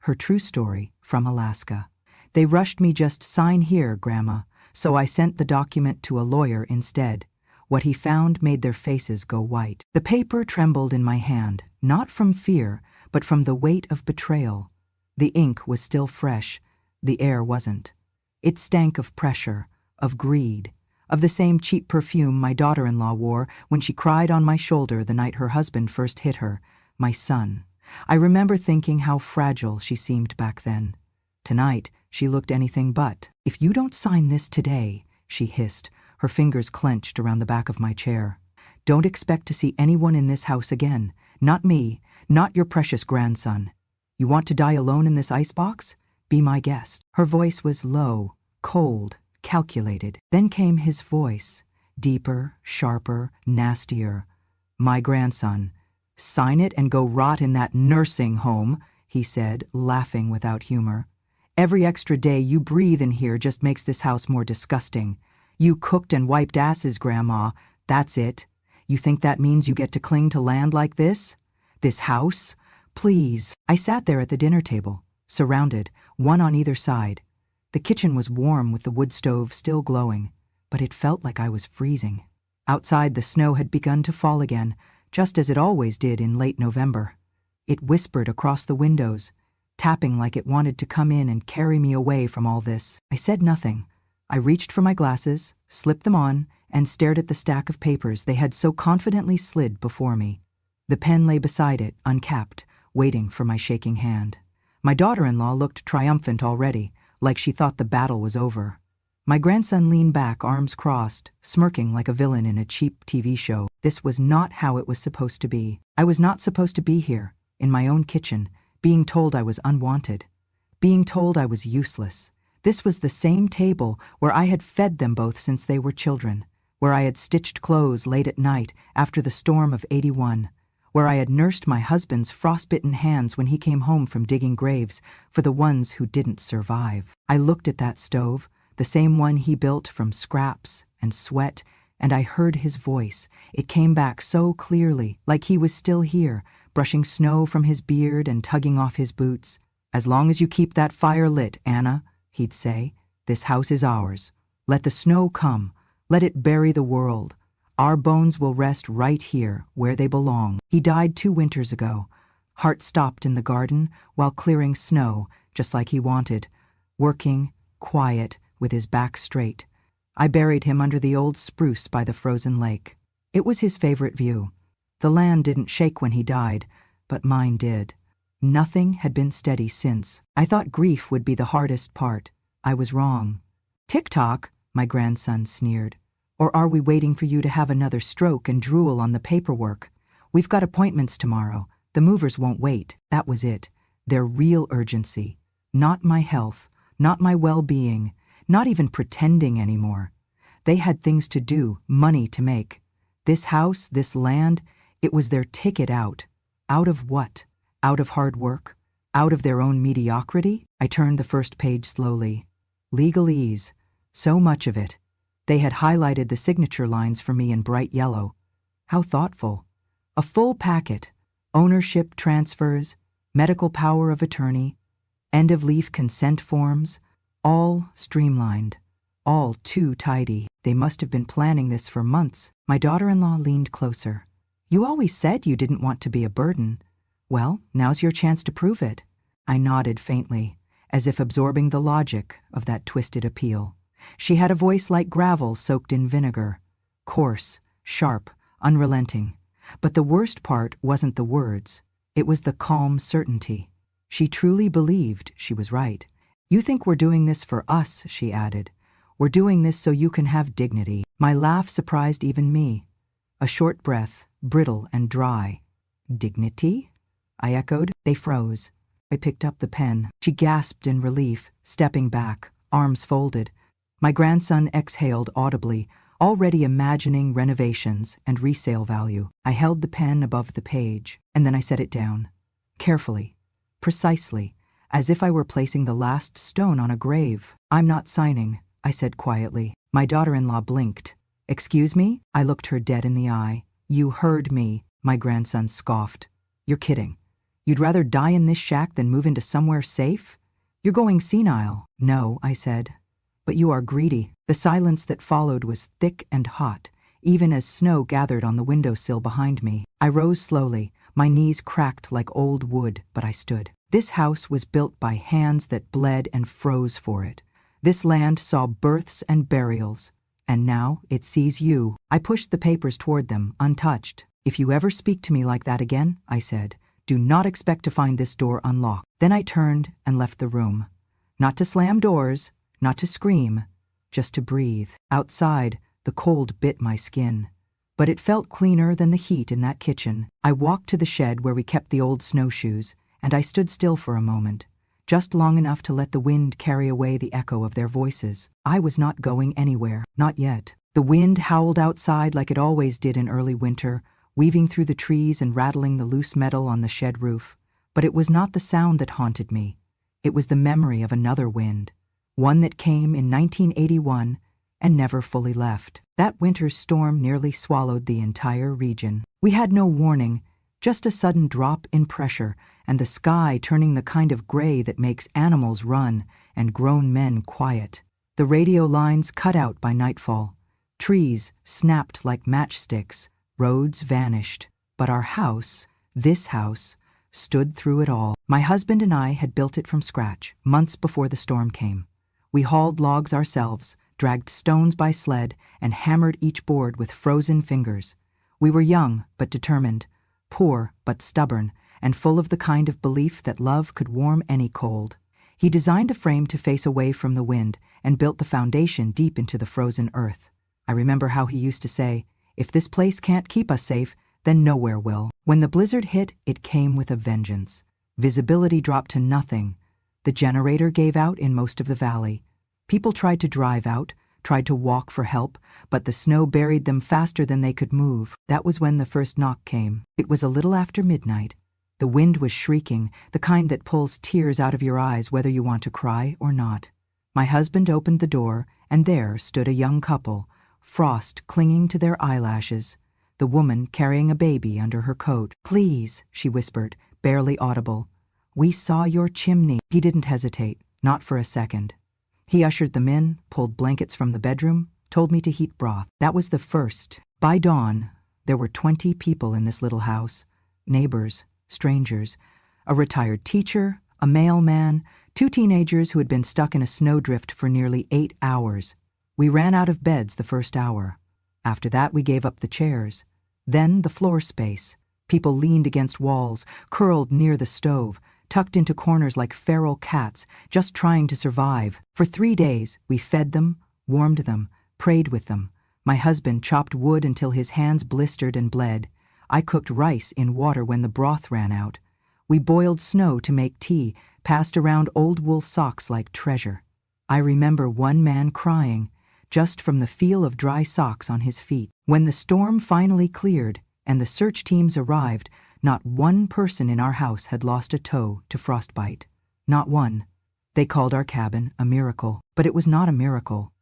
Her true story from Alaska. They rushed me just sign here, Grandma, so I sent the document to a lawyer instead. What he found made their faces go white. The paper trembled in my hand, not from fear, but from the weight of betrayal. The ink was still fresh, the air wasn't. It stank of pressure, of greed, of the same cheap perfume my daughter-in-law wore when she cried on my shoulder the night her husband first hit her, my son. I remember thinking how fragile she seemed back then. Tonight, she looked anything but. "If you don't sign this today," she hissed, her fingers clenched around the back of my chair. "Don't expect to see anyone in this house again. Not me, not your precious grandson. You want to die alone in this icebox? Be my guest." Her voice was low, cold, calculated. Then came his voice, deeper, sharper, nastier. "My grandson. Sign it and go rot in that nursing home," he said, laughing without humor. "Every extra day you breathe in here just makes this house more disgusting. You cooked and wiped asses, Grandma. That's it. You think that means you get to cling to land like this? This house? Please." I sat there at the dinner table, surrounded, one on either side. The kitchen was warm with the wood stove still glowing, but it felt like I was freezing. Outside, the snow had begun to fall again, just as it always did in late November. It whispered across the windows, tapping like it wanted to come in and carry me away from all this. I said nothing. I reached for my glasses, slipped them on, and stared at the stack of papers they had so confidently slid before me. The pen lay beside it, uncapped, waiting for my shaking hand. My daughter-in-law looked triumphant already, like she thought the battle was over. My grandson leaned back, arms crossed, smirking like a villain in a cheap TV show. This was not how it was supposed to be. I was not supposed to be here, in my own kitchen, being told I was unwanted, being told I was useless. This was the same table where I had fed them both since they were children, where I had stitched clothes late at night after the storm of '81, where I had nursed my husband's frostbitten hands when he came home from digging graves for the ones who didn't survive. I looked at that stove, the same one he built from scraps and sweat, and I heard his voice. It came back so clearly, like he was still here, brushing snow from his beard and tugging off his boots. "As long as you keep that fire lit, Anna," he'd say, "this house is ours. Let the snow come. Let it bury the world. Our bones will rest right here, where they belong." He died 2 winters ago. Hart stopped in the garden while clearing snow, just like he wanted, working, quiet, with his back straight. I buried him under the old spruce by the frozen lake. It was his favorite view. The land didn't shake when he died, but mine did. Nothing had been steady since. I thought grief would be the hardest part. I was wrong. "TikTok," my grandson sneered. "Or are we waiting for you to have another stroke and drool on the paperwork? We've got appointments tomorrow. The movers won't wait." That was it. Their real urgency. Not my health, not my well-being, not even pretending anymore. They had things to do, money to make. This house, this land, it was their ticket out. Out of what? Out of hard work? Out of their own mediocrity? I turned the first page slowly. Legalese. So much of it. They had highlighted the signature lines for me in bright yellow. How thoughtful. A full packet. Ownership transfers, medical power of attorney, end-of-leaf consent forms, all streamlined, all too tidy. They must have been planning this for months. My daughter-in-law leaned closer. "You always said you didn't want to be a burden. Well, now's your chance to prove it." I nodded faintly, as if absorbing the logic of that twisted appeal. She had a voice like gravel soaked in vinegar, coarse, sharp, unrelenting. But the worst part wasn't the words. It was the calm certainty. She truly believed she was right. "You think we're doing this for us," she added. "We're doing this so you can have dignity." My laugh surprised even me. A short breath, brittle and dry. "Dignity?" I echoed. They froze. I picked up the pen. She gasped in relief, stepping back, arms folded. My grandson exhaled audibly, already imagining renovations and resale value. I held the pen above the page, and then I set it down. Carefully, precisely, as if I were placing the last stone on a grave. "I'm not signing," I said quietly. My daughter-in-law blinked. "Excuse me?" I looked her dead in the eye. "You heard me," my grandson scoffed. "You're kidding. You'd rather die in this shack than move into somewhere safe? You're going senile." "No," I said. "But you are greedy." The silence that followed was thick and hot, even as snow gathered on the windowsill behind me. I rose slowly, my knees cracked like old wood, but I stood. This house was built by hands that bled and froze for it. This land saw births and burials, and now it sees you. I pushed the papers toward them, untouched. "If you ever speak to me like that again," I said, "do not expect to find this door unlocked." Then I turned and left the room. Not to slam doors, not to scream, just to breathe. Outside, the cold bit my skin, but it felt cleaner than the heat in that kitchen. I walked to the shed where we kept the old snowshoes, and I stood still for a moment, just long enough to let the wind carry away the echo of their voices. I was not going anywhere, not yet. The wind howled outside like it always did in early winter, weaving through the trees and rattling the loose metal on the shed roof. But it was not the sound that haunted me. It was the memory of another wind, one that came in 1981 and never fully left. That winter's storm nearly swallowed the entire region. We had no warning, just a sudden drop in pressure, and the sky turning the kind of gray that makes animals run and grown men quiet. The radio lines cut out by nightfall. Trees snapped like matchsticks. Roads vanished. But our house, this house, stood through it all. My husband and I had built it from scratch, months before the storm came. We hauled logs ourselves, dragged stones by sled, and hammered each board with frozen fingers. We were young but determined, poor but stubborn, and full of the kind of belief that love could warm any cold. He designed a frame to face away from the wind and built the foundation deep into the frozen earth. I remember how he used to say, "If this place can't keep us safe, then nowhere will." When the blizzard hit, it came with a vengeance. Visibility dropped to nothing. The generator gave out in most of the valley. People tried to drive out, tried to walk for help, but the snow buried them faster than they could move. That was when the first knock came. It was a little after midnight. The wind was shrieking, the kind that pulls tears out of your eyes whether you want to cry or not. My husband opened the door, and there stood a young couple, frost clinging to their eyelashes, the woman carrying a baby under her coat. "Please," she whispered, barely audible. "We saw your chimney." He didn't hesitate, not for a second. He ushered them in, pulled blankets from the bedroom, told me to heat broth. That was the first. By dawn, there were 20 people in this little house, neighbors, strangers, a retired teacher, a mailman, 2 teenagers who had been stuck in a snowdrift for nearly 8 hours. We ran out of beds the first hour. After that, we gave up the chairs. Then the floor space. People leaned against walls, curled near the stove, tucked into corners like feral cats, just trying to survive. For 3 days, we fed them, warmed them, prayed with them. My husband chopped wood until his hands blistered and bled. I cooked rice in water when the broth ran out. We boiled snow to make tea, passed around old wool socks like treasure. I remember one man crying, just from the feel of dry socks on his feet. When the storm finally cleared and the search teams arrived, not one person in our house had lost a toe to frostbite. Not one. They called our cabin a miracle. But it was not a miracle.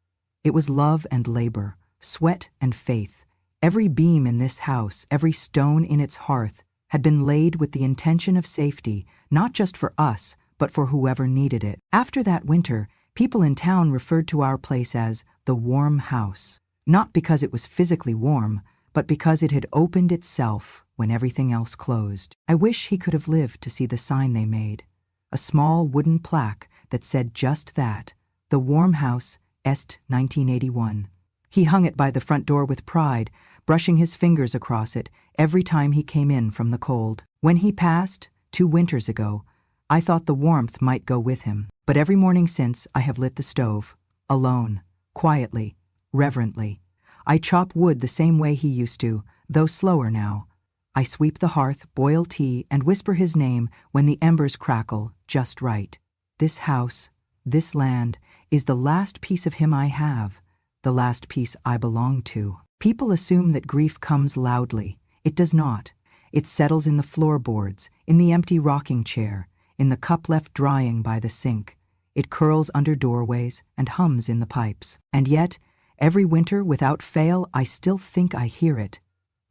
It was love and labor, sweat and faith. Every beam in this house, every stone in its hearth, had been laid with the intention of safety, not just for us, but for whoever needed it. After that winter, people in town referred to our place as the warm house. Not because it was physically warm, but because it had opened itself when everything else closed. I wish he could have lived to see the sign they made. A small wooden plaque that said just that, "The Warm House, Est 1981. He hung it by the front door with pride, brushing his fingers across it every time he came in from the cold. When he passed, 2 winters ago, I thought the warmth might go with him. But every morning since, I have lit the stove, alone, quietly, reverently. I chop wood the same way he used to, though slower now. I sweep the hearth, boil tea, and whisper his name when the embers crackle just right. This house, this land, is the last piece of him I have, the last piece I belong to. People assume that grief comes loudly. It does not. It settles in the floorboards, in the empty rocking chair, in the cup left drying by the sink. It curls under doorways and hums in the pipes. And yet, every winter, without fail, I still think I hear it.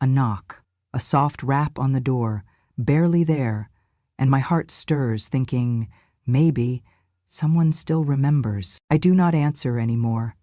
A knock, a soft rap on the door, barely there, and my heart stirs, thinking, maybe someone still remembers. I do not answer anymore,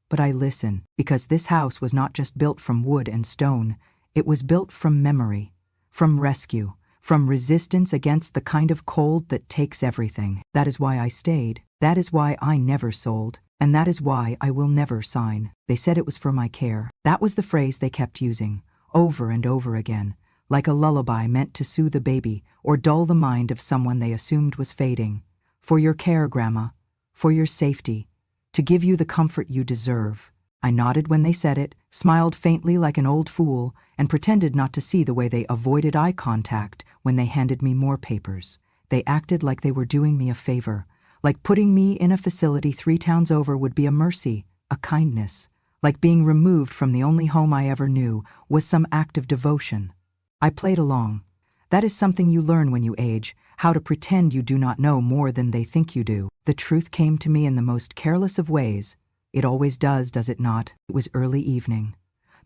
but I listen, because this house was not just built from wood and stone, it was built from memory, from rescue, from resistance against the kind of cold that takes everything. That is why I stayed. That is why I never sold. And that is why I will never sign. They said it was for my care. That was the phrase they kept using, over and over again, like a lullaby meant to soothe a baby or dull the mind of someone they assumed was fading. For your care, Grandma. For your safety. To give you the comfort you deserve. I nodded when they said it, smiled faintly like an old fool, and pretended not to see the way they avoided eye contact when they handed me more papers. They acted like they were doing me a favor, like putting me in a facility 3 towns over would be a mercy, a kindness, like being removed from the only home I ever knew was some act of devotion. I played along. That is something you learn when you age, how to pretend you do not know more than they think you do. The truth came to me in the most careless of ways. It always does it not? It was early evening.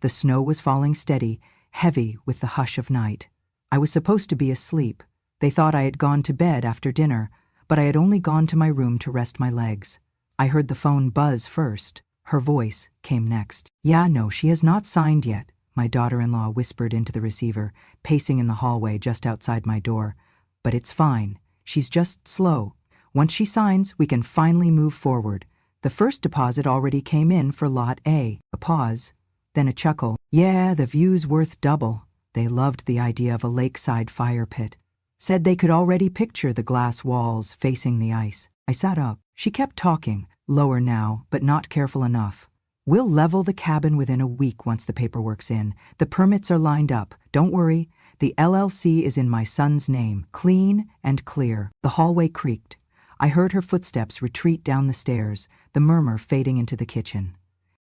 The snow was falling steady, heavy with the hush of night. I was supposed to be asleep. They thought I had gone to bed after dinner, but I had only gone to my room to rest my legs. I heard the phone buzz first. Her voice came next. "Yeah, no, she has not signed yet," my daughter-in-law whispered into the receiver, pacing in the hallway just outside my door. "But it's fine. She's just slow. Once she signs, we can finally move forward. The first deposit already came in for Lot A." A pause, then a chuckle. "Yeah, the view's worth double." They loved the idea of a lakeside fire pit. Said they could already picture the glass walls facing the ice. I sat up. She kept talking, lower now, but not careful enough. "We'll level the cabin within a week once the paperwork's in. The permits are lined up. Don't worry. The LLC is in my son's name, clean and clear." The hallway creaked. I heard her footsteps retreat down the stairs, the murmur fading into the kitchen.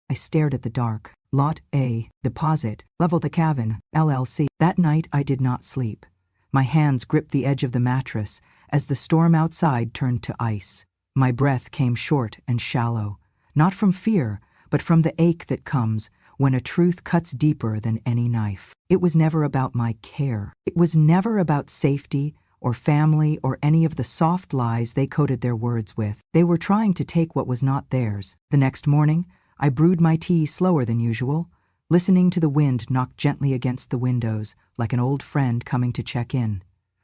I stared at the dark. Lot A, deposit, level the cabin, LLC. That night I did not sleep. My hands gripped the edge of the mattress as the storm outside turned to ice. My breath came short and shallow, not from fear, but from the ache that comes when a truth cuts deeper than any knife. It was never about my care. It was never about safety or family or any of the soft lies they coated their words with. They were trying to take what was not theirs. The next morning, I brewed my tea slower than usual, listening to the wind knock gently against the windows like an old friend coming to check in.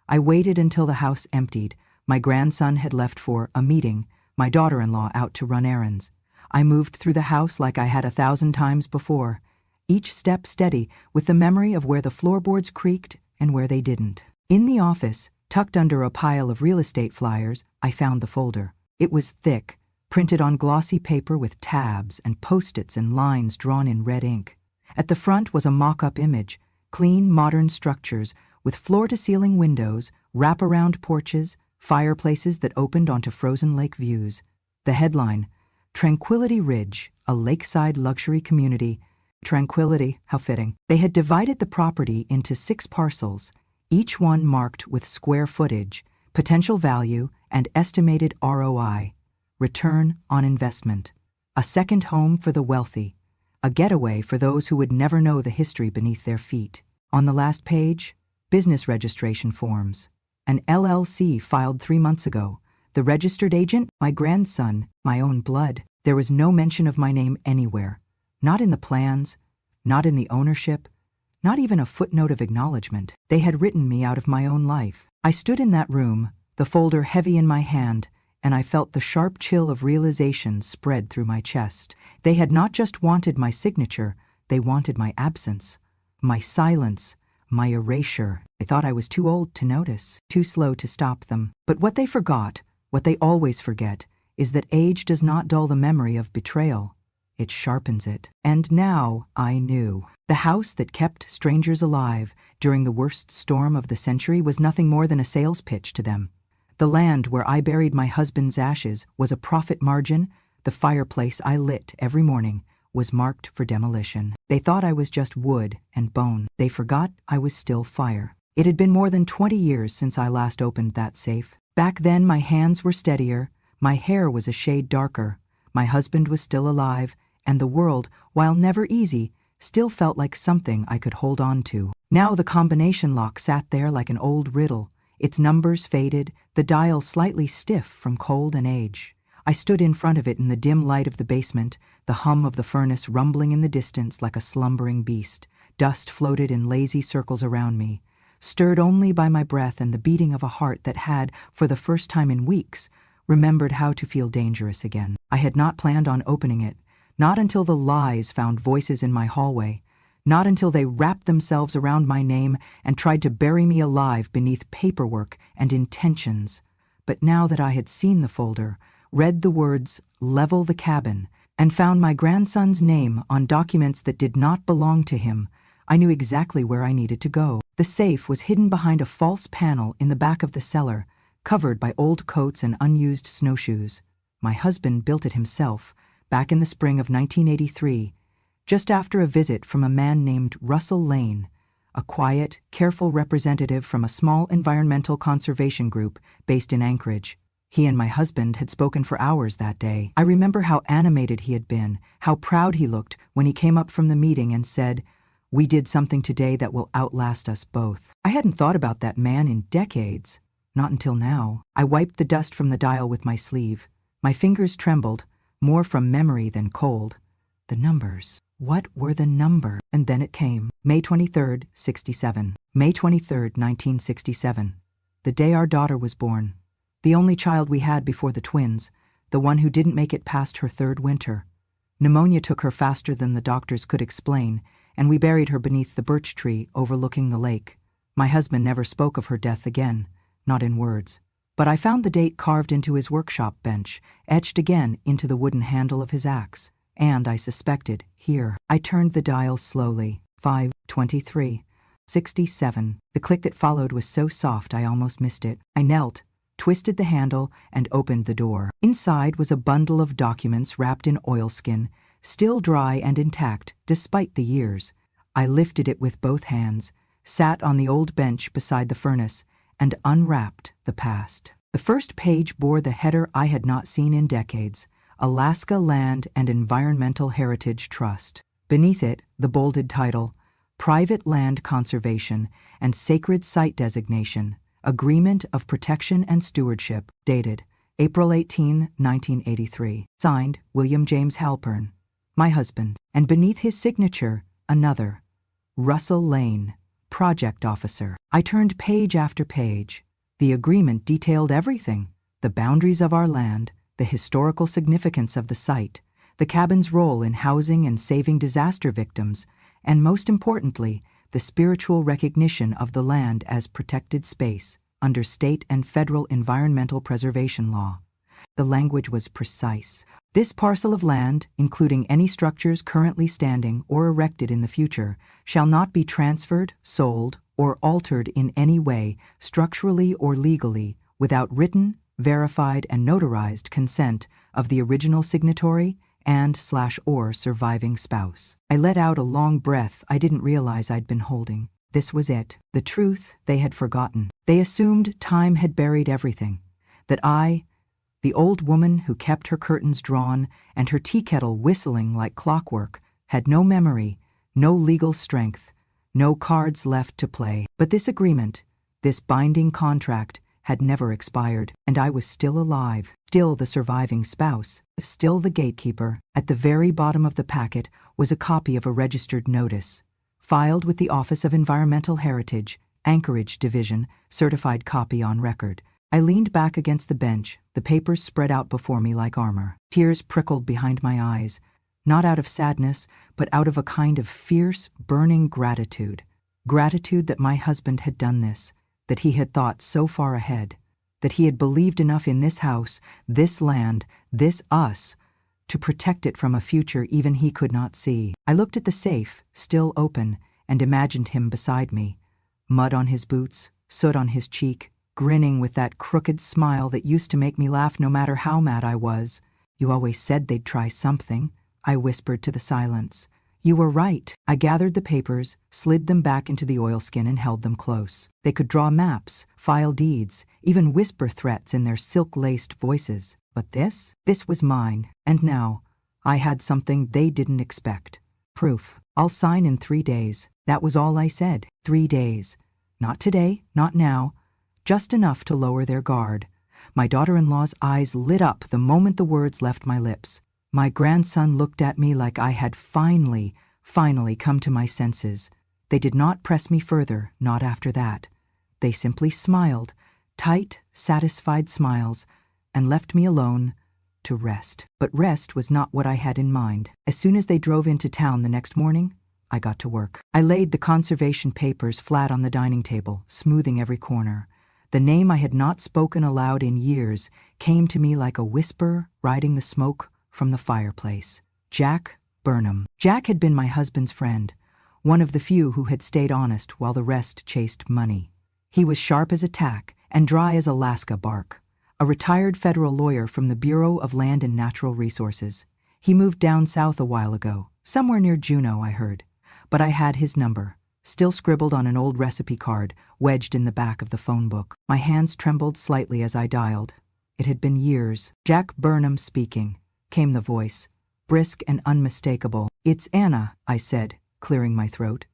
I waited until the house emptied. My grandson had left for a meeting, my daughter-in-law out to run errands. I moved through the house like I had 1,000 times before, each step steady with the memory of where the floorboards creaked and where they didn't. In the office, tucked under a pile of real estate flyers, I found the folder. It was thick, printed on glossy paper with tabs and post-its and lines drawn in red ink. At the front was a mock-up image, clean, modern structures with floor-to-ceiling windows, wrap-around porches, fireplaces that opened onto frozen lake views. The headline, "Tranquility Ridge, a lakeside luxury community." Tranquility, how fitting. They had divided the property into 6 parcels, each one marked with square footage, potential value, and estimated ROI, return on investment. A second home for the wealthy, a getaway for those who would never know the history beneath their feet. On the last page, business registration forms. An LLC filed 3 months ago. The registered agent, my grandson, my own blood. There was no mention of my name anywhere. Not in the plans, not in the ownership, not even a footnote of acknowledgement. They had written me out of my own life. I stood in that room, the folder heavy in my hand, and I felt the sharp chill of realization spread through my chest. They had not just wanted my signature, they wanted my absence, my silence, my erasure. I thought I was too old to notice, too slow to stop them. But what they forgot, what they always forget, is that age does not dull the memory of betrayal. It sharpens it. And now I knew. The house that kept strangers alive during the worst storm of the century was nothing more than a sales pitch to them. The land where I buried my husband's ashes was a profit margin. The fireplace I lit every morning was marked for demolition. They thought I was just wood and bone. They forgot I was still fire. It had been more than 20 years since I last opened that safe. Back then my hands were steadier, my hair was a shade darker, my husband was still alive, and the world, while never easy, still felt like something I could hold on to. Now the combination lock sat there like an old riddle, its numbers faded, the dial slightly stiff from cold and age. I stood in front of it in the dim light of the basement, the hum of the furnace rumbling in the distance like a slumbering beast. Dust floated in lazy circles around me, stirred only by my breath and the beating of a heart that had, for the first time in weeks, remembered how to feel dangerous again. I had not planned on opening it, not until the lies found voices in my hallway, not until they wrapped themselves around my name and tried to bury me alive beneath paperwork and intentions. But now that I had seen the folder, read the words, "level the cabin," and found my grandson's name on documents that did not belong to him, I knew exactly where I needed to go. The safe was hidden behind a false panel in the back of the cellar, covered by old coats and unused snowshoes. My husband built it himself, back in the spring of 1983, just after a visit from a man named Russell Lane, a quiet, careful representative from a small environmental conservation group based in Anchorage. He and my husband had spoken for hours that day. I remember how animated he had been, how proud he looked when he came up from the meeting and said, "We did something today that will outlast us both." I hadn't thought about that man in decades. Not until now. I wiped the dust from the dial with my sleeve. My fingers trembled, more from memory than cold. The numbers. What were the numbers? And then it came. May 23rd, 67. May 23rd, 1967. The day our daughter was born. The only child we had before the twins, the one who didn't make it past her third winter. Pneumonia took her faster than the doctors could explain, and we buried her beneath the birch tree overlooking the lake. My husband never spoke of her death again, not in words. But I found the date carved into his workshop bench, etched again into the wooden handle of his axe. And I suspected, here. I turned the dial slowly. 5:23. 67. The click that followed was so soft I almost missed it. I knelt, twisted the handle, and opened the door. Inside was a bundle of documents wrapped in oilskin, still dry and intact despite the years. I lifted it with both hands, sat on the old bench beside the furnace, and unwrapped the past. The first page bore the header I had not seen in decades: Alaska Land and Environmental Heritage Trust. Beneath it, the bolded title, Private Land Conservation and Sacred Site Designation, Agreement of Protection and Stewardship, dated April 18, 1983. Signed, William James Halpern, my husband, and beneath his signature, another, Russell Lane, Project Officer. I turned page after page. The agreement detailed everything: the boundaries of our land, the historical significance of the site, the cabin's role in housing and saving disaster victims, and most importantly, the spiritual recognition of the land as protected space under state and federal environmental preservation law. The language was precise. This parcel of land, including any structures currently standing or erected in the future, shall not be transferred, sold, or altered in any way, structurally or legally, without written, verified, and notarized consent of the original signatory and/or surviving spouse. I let out a long breath I didn't realize I'd been holding. This was it. The truth they had forgotten. They assumed time had buried everything. That I, the old woman who kept her curtains drawn and her tea kettle whistling like clockwork, had no memory, no legal strength, no cards left to play. But this agreement, this binding contract, had never expired, and I was still alive, still the surviving spouse, still the gatekeeper. At the very bottom of the packet was a copy of a registered notice, filed with the Office of Environmental Heritage, Anchorage Division, certified copy on record. I leaned back against the bench, the papers spread out before me like armor. Tears prickled behind my eyes, not out of sadness, but out of a kind of fierce, burning gratitude. Gratitude that my husband had done this, that he had thought so far ahead, that he had believed enough in this house, this land, this us, to protect it from a future even he could not see. I looked at the safe, still open, and imagined him beside me, mud on his boots, soot on his cheek, grinning with that crooked smile that used to make me laugh no matter how mad I was. "You always said they'd try something," I whispered to the silence. "You were right." I gathered the papers, slid them back into the oilskin, and held them close. They could draw maps, file deeds, even whisper threats in their silk-laced voices. But this was mine. And now, I had something they didn't expect. Proof. "I'll sign in 3 days. That was all I said. 3 days. Not today, not now. just enough to lower their guard. My daughter-in-law's eyes lit up the moment the words left my lips. My grandson looked at me like I had finally come to my senses. They did not press me further, not after that. They simply smiled, tight, satisfied smiles, and left me alone to rest. But rest was not what I had in mind. As soon as they drove into town the next morning, I got to work. I laid the conservation papers flat on the dining table, smoothing every corner. The name I had not spoken aloud in years came to me like a whisper riding the smoke from the fireplace. Jack Burnham. Jack had been my husband's friend, one of the few who had stayed honest while the rest chased money. He was sharp as a tack and dry as Alaska bark. A retired federal lawyer from the Bureau of Land and Natural Resources. He moved down south a while ago, somewhere near Juneau, I heard. But I had his number, still scribbled on an old recipe card, wedged in the back of the phone book. My hands trembled slightly as I dialed. It had been years. Jack Burnham speaking, came the voice, brisk and unmistakable. "It's Anna," I said, clearing my throat.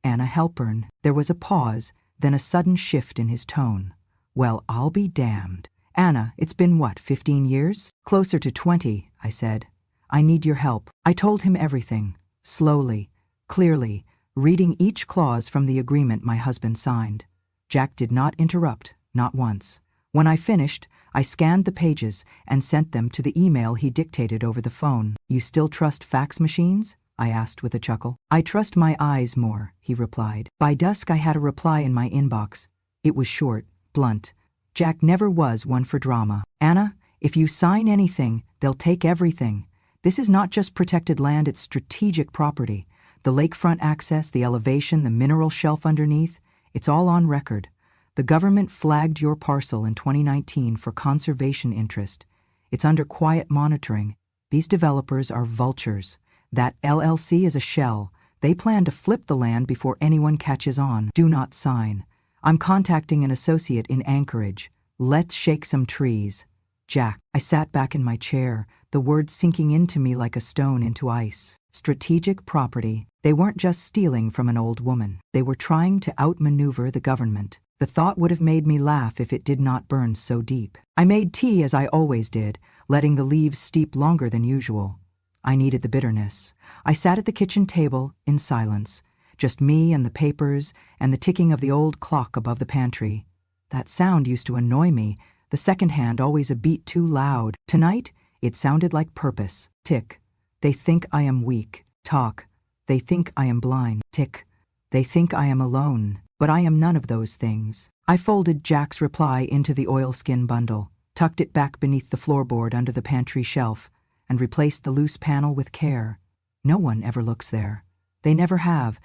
"Anna Halpern." There was a pause, then a sudden shift in his tone. "Well, I'll be damned. Anna, it's been what, 15 years? "Closer to 20, I said. "I need your help." I told him everything, slowly, clearly, reading each clause from the agreement my husband signed. Jack did not interrupt, not once. When I finished, I scanned the pages and sent them to the email he dictated over the phone. "You still trust fax machines?" I asked with a chuckle. "I trust my eyes more," he replied. By dusk I had a reply in my inbox. It was short, blunt. Jack never was one for drama. "Anna, if you sign anything, they'll take everything. This is not just protected land, it's strategic property. The lakefront access, the elevation, the mineral shelf underneath, it's all on record. The government flagged your parcel in 2019 for conservation interest. It's under quiet monitoring. These developers are vultures. That LLC is a shell. They plan to flip the land before anyone catches on. Do not sign. I'm contacting an associate in Anchorage. Let's shake some trees." Jack. I sat back in my chair, the words sinking into me like a stone into ice. Strategic property. They weren't just stealing from an old woman. They were trying to outmaneuver the government. The thought would have made me laugh if it did not burn so deep. I made tea as I always did, letting the leaves steep longer than usual. I needed the bitterness. I sat at the kitchen table in silence, just me and the papers and the ticking of the old clock above the pantry. That sound used to annoy me, the second hand always a beat too loud. Tonight, it sounded like purpose. Tick. They think I am weak. Talk. They think I am blind. Tick. They think I am alone. But I am none of those things. I folded Jack's reply into the oilskin bundle, tucked it back beneath the floorboard under the pantry shelf, and replaced the loose panel with care. No one ever looks there. They never have,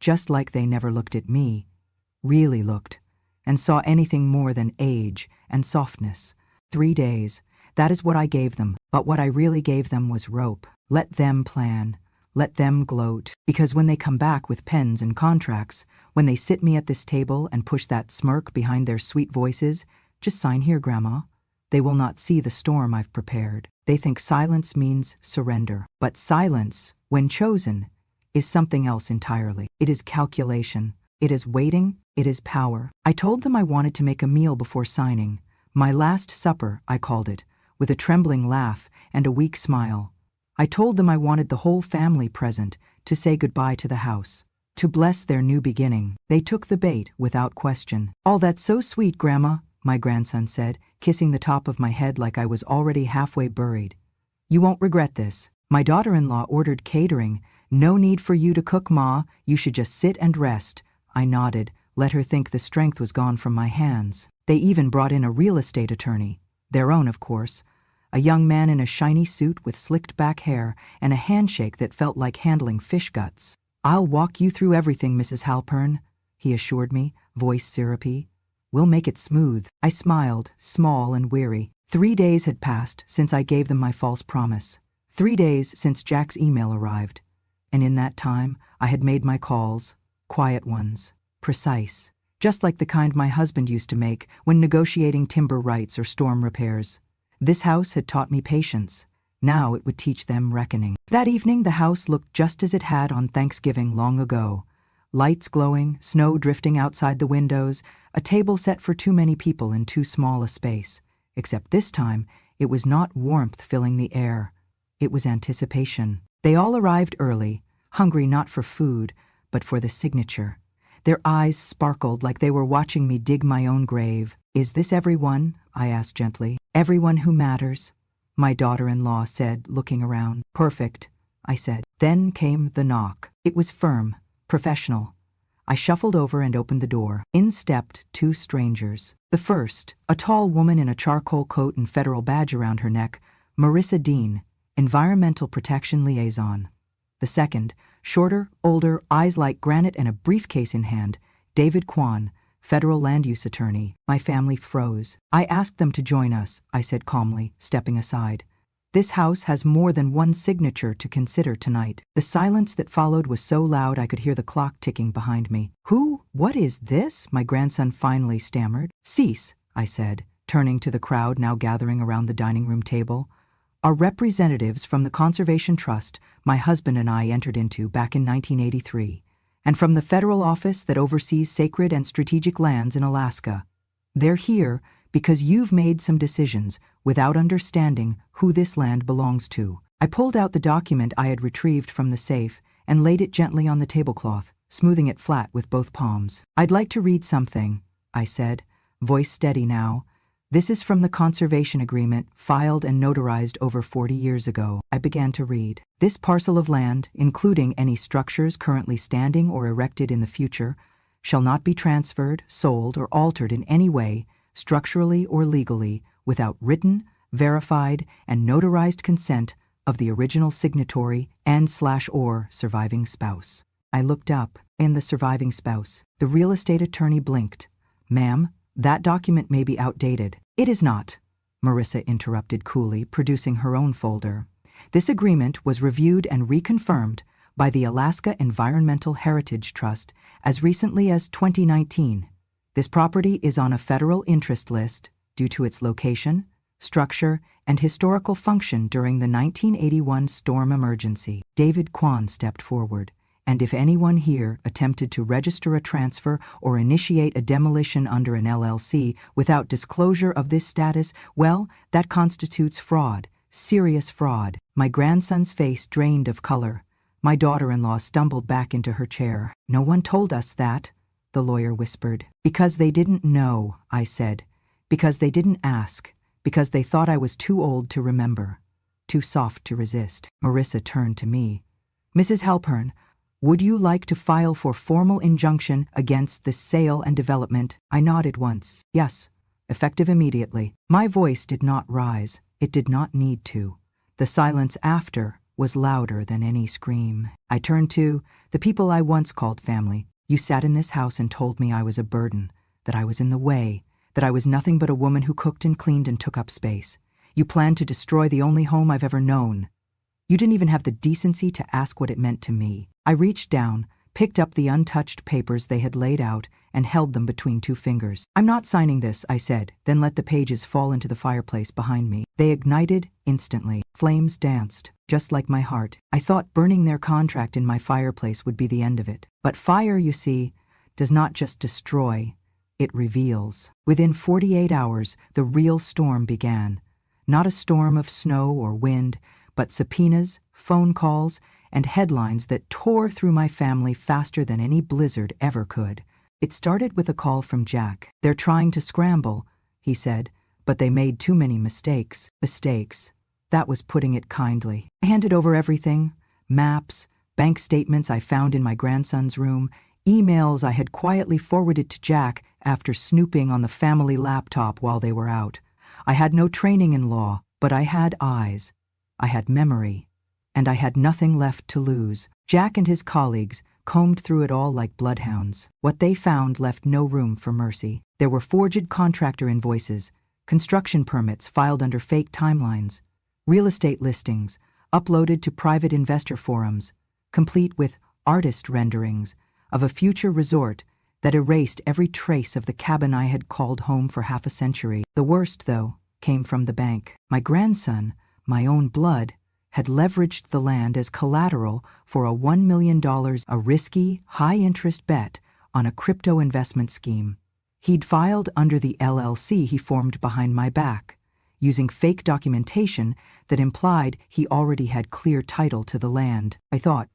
just like they never looked at me, really looked, and saw anything more than age and softness. 3 days, that is what I gave them, but what I really gave them was rope. Let them plan. Let them gloat, because when they come back with pens and contracts, when they sit me at this table and push that smirk behind their sweet voices, "Just sign here, Grandma," they will not see the storm I've prepared. They think silence means surrender. But silence, when chosen, is something else entirely. It is calculation. It is waiting. It is power. I told them I wanted to make a meal before signing. My last supper, I called it, with a trembling laugh and a weak smile. I told them I wanted the whole family present to say goodbye to the house, to bless their new beginning. They took the bait without question. "All that's so sweet, Grandma," my grandson said, kissing the top of my head like I was already halfway buried. "You won't regret this. My daughter-in-law ordered catering. No need for you to cook, Ma. You should just sit and rest." I nodded, let her think the strength was gone from my hands. They even brought in a real estate attorney. Their own, of course. A young man in a shiny suit with slicked back hair and a handshake that felt like handling fish guts. "I'll walk you through everything, Mrs. Halpern," he assured me, voice syrupy. "We'll make it smooth." I smiled, small and weary. 3 days had passed since I gave them my false promise. 3 days since Jack's email arrived. And in that time, I had made my calls, quiet ones, precise, just like the kind my husband used to make when negotiating timber rights or storm repairs. This house had taught me patience. Now it would teach them reckoning. That evening, the house looked just as it had on Thanksgiving long ago. Lights glowing, snow drifting outside the windows, a table set for too many people in too small a space. Except this time, it was not warmth filling the air. It was anticipation. They all arrived early, hungry not for food, but for the signature. Their eyes sparkled like they were watching me dig my own grave. "Is this everyone?" I asked gently. "Everyone who matters," my daughter-in-law said, looking around. "Perfect," I said. Then came the knock. It was firm, professional. I shuffled over and opened the door. In stepped two strangers. The first, a tall woman in a charcoal coat and federal badge around her neck, Marissa Dean, Environmental Protection Liaison. The second, shorter, older, eyes like granite and a briefcase in hand, David Kwan, Federal Land Use Attorney. My family froze. "I asked them to join us," I said calmly, stepping aside. "This house has more than one signature to consider tonight." The silence that followed was so loud I could hear the clock ticking behind me. What is this?" my grandson finally stammered. "Cease," I said, turning to the crowd now gathering around the dining room table. "Are representatives from the Conservation Trust my husband and I entered into back in 1983, and from the federal office that oversees sacred and strategic lands in Alaska. They're here because you've made some decisions without understanding who this land belongs to." I pulled out the document I had retrieved from the safe and laid it gently on the tablecloth, smoothing it flat with both palms. "I'd like to read something," I said, voice steady now. "This is from the conservation agreement filed and notarized over 40 years ago." I began to read. "This parcel of land, including any structures currently standing or erected in the future, shall not be transferred, sold, or altered in any way, structurally or legally, without written, verified, and notarized consent of the original signatory and/or surviving spouse." I looked up. In the surviving spouse, the real estate attorney blinked. "Ma'am, that document may be outdated." "It is not," Marissa interrupted coolly, producing her own folder. "This agreement was reviewed and reconfirmed by the Alaska Environmental Heritage Trust as recently as 2019. This property is on a federal interest list due to its location, structure, and historical function during the 1981 storm emergency." David Kwan stepped forward. "And if anyone here attempted to register a transfer or initiate a demolition under an LLC without disclosure of this status, well, that constitutes fraud, serious fraud." My grandson's face drained of color. My daughter-in-law stumbled back into her chair. "No one told us that," the lawyer whispered. "Because they didn't know," I said. "Because they didn't ask. Because they thought I was too old to remember, too soft to resist." Marissa turned to me. "Mrs. Halpern, would you like to file for formal injunction against this sale and development?" I nodded once. "Yes, effective immediately." My voice did not rise. It did not need to. The silence after was louder than any scream. I turned to the people I once called family. "You sat in this house and told me I was a burden, that I was in the way, that I was nothing but a woman who cooked and cleaned and took up space. You planned to destroy the only home I've ever known. You didn't even have the decency to ask what it meant to me." I reached down, picked up the untouched papers they had laid out, and held them between two fingers. "I'm not signing this," I said, then let the pages fall into the fireplace behind me. They ignited instantly. Flames danced, just like my heart. I thought burning their contract in my fireplace would be the end of it. But fire, you see, does not just destroy, it reveals. Within 48 hours, the real storm began. Not a storm of snow or wind, but subpoenas, phone calls, and headlines that tore through my family faster than any blizzard ever could. It started with a call from Jack. "They're trying to scramble," he said, "but they made too many mistakes." Mistakes. That was putting it kindly. I handed over everything: maps, bank statements I found in my grandson's room, emails I had quietly forwarded to Jack after snooping on the family laptop while they were out. I had no training in law, but I had eyes. I had memory. And I had nothing left to lose. Jack and his colleagues combed through it all like bloodhounds. What they found left no room for mercy. There were forged contractor invoices, construction permits filed under fake timelines, real estate listings uploaded to private investor forums, complete with artist renderings of a future resort that erased every trace of the cabin I had called home for half a century. The worst, though, came from the bank. My grandson, my own blood, had leveraged the land as collateral for a $1 million, a risky, high-interest bet on a crypto investment scheme. He'd filed under the LLC he formed behind my back, using fake documentation that implied he already had clear title to the land. I thought,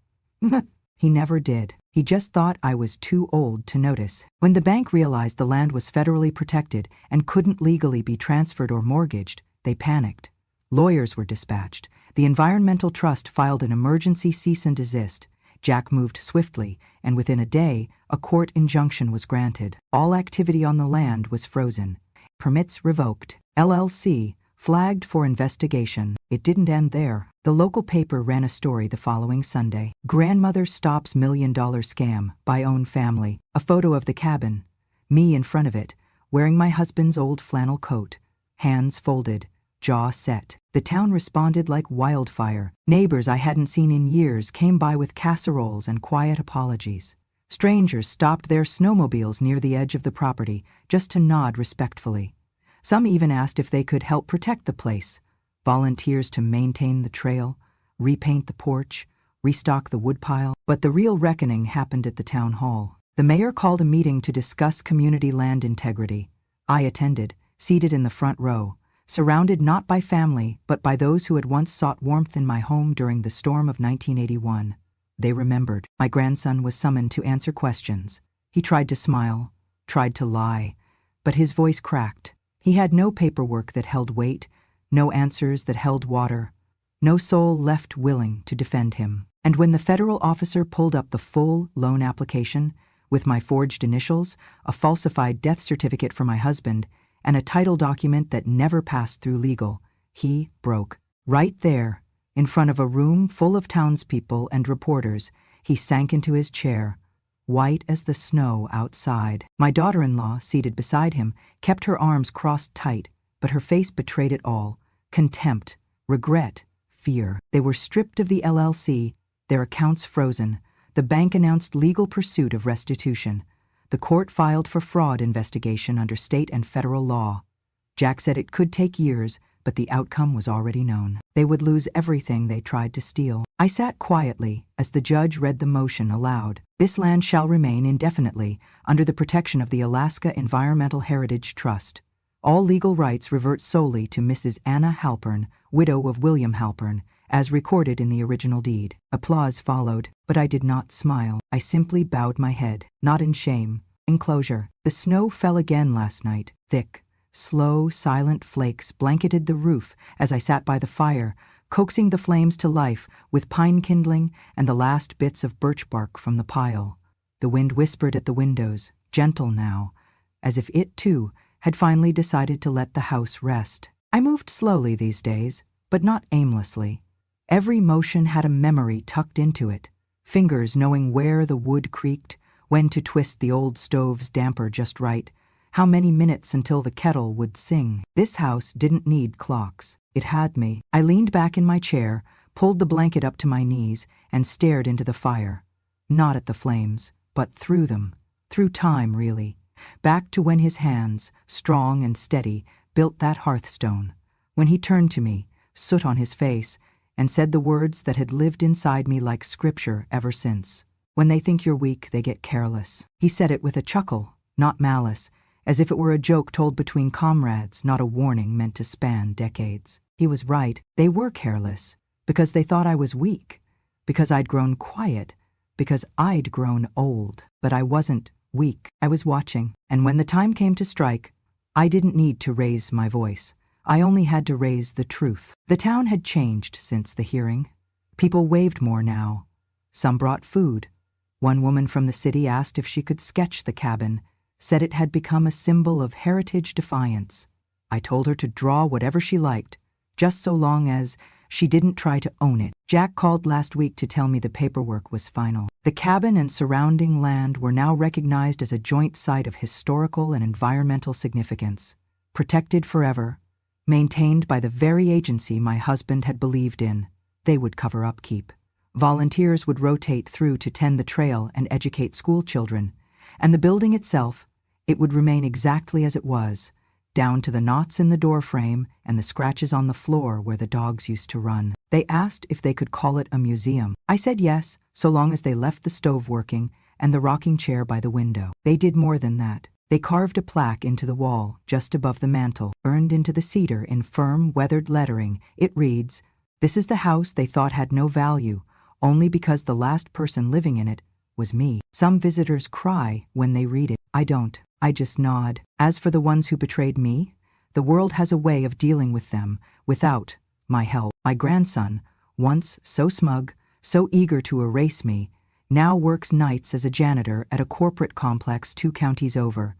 he never did. He just thought I was too old to notice. When the bank realized the land was federally protected and couldn't legally be transferred or mortgaged, they panicked. Lawyers were dispatched. The Environmental Trust filed an emergency cease and desist. Jack moved swiftly, and within a day, a court injunction was granted. All activity on the land was frozen. Permits revoked. LLC flagged for investigation. It didn't end there. The local paper ran a story the following Sunday. Grandmother stops $1 million scam by own family. A photo of the cabin. Me in front of it, wearing my husband's old flannel coat. Hands folded, jaw set. The town responded like wildfire. Neighbors I hadn't seen in years came by with casseroles and quiet apologies. Strangers stopped their snowmobiles near the edge of the property just to nod respectfully. Some even asked if they could help protect the place. Volunteers to maintain the trail, repaint the porch, restock the woodpile. But the real reckoning happened at the town hall. The mayor called a meeting to discuss community land integrity. I attended, seated in the front row, surrounded not by family but by those who had once sought warmth in my home during the storm of 1981. They remembered. My grandson was summoned to answer questions. He tried to smile, tried to lie, but his voice cracked. He had no paperwork that held weight, no answers that held water, no soul left willing to defend him. And when the federal officer pulled up the full loan application, with my forged initials, a falsified death certificate for my husband, and a title document that never passed through legal, he broke. Right there, in front of a room full of townspeople and reporters, he sank into his chair, white as the snow outside. My daughter-in-law, seated beside him, kept her arms crossed tight, but her face betrayed it all: contempt, regret, fear. They were stripped of the LLC, their accounts frozen. The bank announced legal pursuit of restitution. The court filed for fraud investigation under state and federal law. Jack said it could take years, but the outcome was already known. They would lose everything they tried to steal. I sat quietly as the judge read the motion aloud. This land shall remain indefinitely under the protection of the Alaska Environmental Heritage Trust. All legal rights revert solely to Mrs. Anna Halpern, widow of William Halpern, as recorded in the original deed. Applause followed, but I did not smile. I simply bowed my head, not in shame, in closure. The snow fell again last night. Thick, slow, silent flakes blanketed the roof as I sat by the fire, coaxing the flames to life with pine kindling and the last bits of birch bark from the pile. The wind whispered at the windows, gentle now, as if it, too, had finally decided to let the house rest. I moved slowly these days, but not aimlessly. Every motion had a memory tucked into it, fingers knowing where the wood creaked, when to twist the old stove's damper just right, how many minutes until the kettle would sing. This house didn't need clocks. It had me. I leaned back in my chair, pulled the blanket up to my knees, and stared into the fire. Not at the flames, but through them. Through time, really. Back to when his hands, strong and steady, built that hearthstone. When he turned to me, soot on his face, and said the words that had lived inside me like scripture ever since. When they think you're weak, they get careless. He said it with a chuckle, not malice, as if it were a joke told between comrades, not a warning meant to span decades. He was right. They were careless, because they thought I was weak, because I'd grown quiet, because I'd grown old. But I wasn't weak. I was watching, and when the time came to strike, I didn't need to raise my voice. I only had to raise the truth. The town had changed since the hearing. People waved more now. Some brought food. One woman from the city asked if she could sketch the cabin, said it had become a symbol of heritage defiance. I told her to draw whatever she liked, just so long as she didn't try to own it. Jack called last week to tell me the paperwork was final. The cabin and surrounding land were now recognized as a joint site of historical and environmental significance, protected forever, maintained by the very agency my husband had believed in. They would cover upkeep. Volunteers would rotate through to tend the trail and educate school children, and the building itself, it would remain exactly as it was, down to the knots in the doorframe and the scratches on the floor where the dogs used to run. They asked if they could call it a museum. I said yes, so long as they left the stove working and the rocking chair by the window. They did more than that. They carved a plaque into the wall, just above the mantel, burned into the cedar in firm, weathered lettering. It reads, "This is the house they thought had no value, only because the last person living in it was me." Some visitors cry when they read it. I don't. I just nod. As for the ones who betrayed me, the world has a way of dealing with them without my help. My grandson, once so smug, so eager to erase me, now works nights as a janitor at a corporate complex 2 counties over.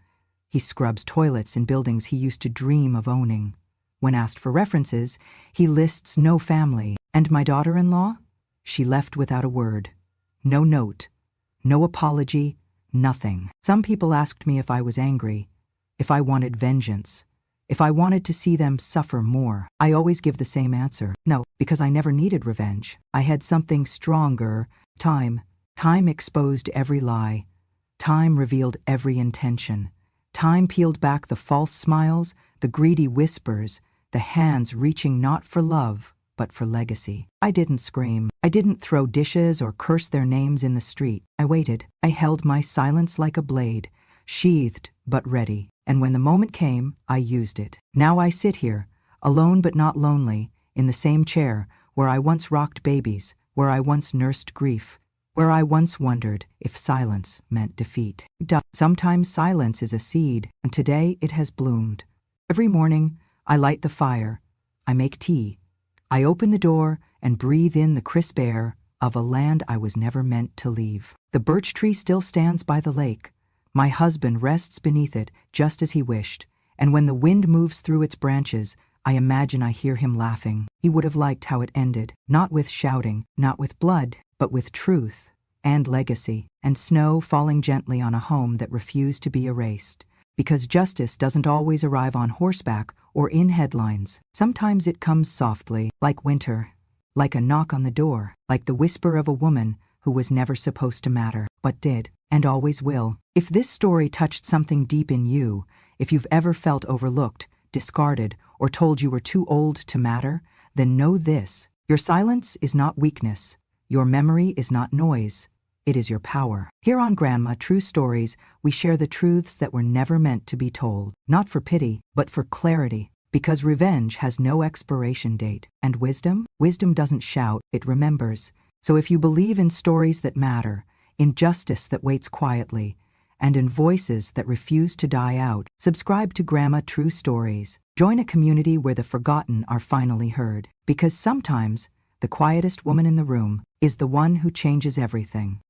He scrubs toilets in buildings he used to dream of owning. When asked for references, he lists no family. And my daughter-in-law? She left without a word. No note. No apology. Nothing. Some people asked me if I was angry, if I wanted vengeance, if I wanted to see them suffer more. I always give the same answer. No, because I never needed revenge. I had something stronger. Time. Time exposed every lie. Time revealed every intention. Time peeled back the false smiles, the greedy whispers, the hands reaching not for love, but for legacy. I didn't scream. I didn't throw dishes or curse their names in the street. I waited. I held my silence like a blade, sheathed but ready. And when the moment came, I used it. Now I sit here, alone but not lonely, in the same chair where I once rocked babies, where I once nursed grief, where I once wondered if silence meant defeat. Sometimes silence is a seed, and today it has bloomed. Every morning, I light the fire. I make tea. I open the door and breathe in the crisp air of a land I was never meant to leave. The birch tree still stands by the lake. My husband rests beneath it just as he wished, and when the wind moves through its branches, I imagine I hear him laughing. He would have liked how it ended, not with shouting, not with blood, but with truth and legacy, and snow falling gently on a home that refused to be erased. Because justice doesn't always arrive on horseback or in headlines. Sometimes it comes softly, like winter, like a knock on the door, like the whisper of a woman who was never supposed to matter, but did, and always will. If this story touched something deep in you, if you've ever felt overlooked, discarded, or told you were too old to matter, then know this: your silence is not weakness. Your memory is not noise. It is your power. Here on Grandma True Stories, we share the truths that were never meant to be told, not for pity, but for clarity. Because revenge has no expiration date. And wisdom? Wisdom doesn't shout, it remembers. So if you believe in stories that matter, in justice that waits quietly, and in voices that refuse to die out, subscribe to Grandma True Stories. Join a community where the forgotten are finally heard. Because sometimes, the quietest woman in the room is the one who changes everything.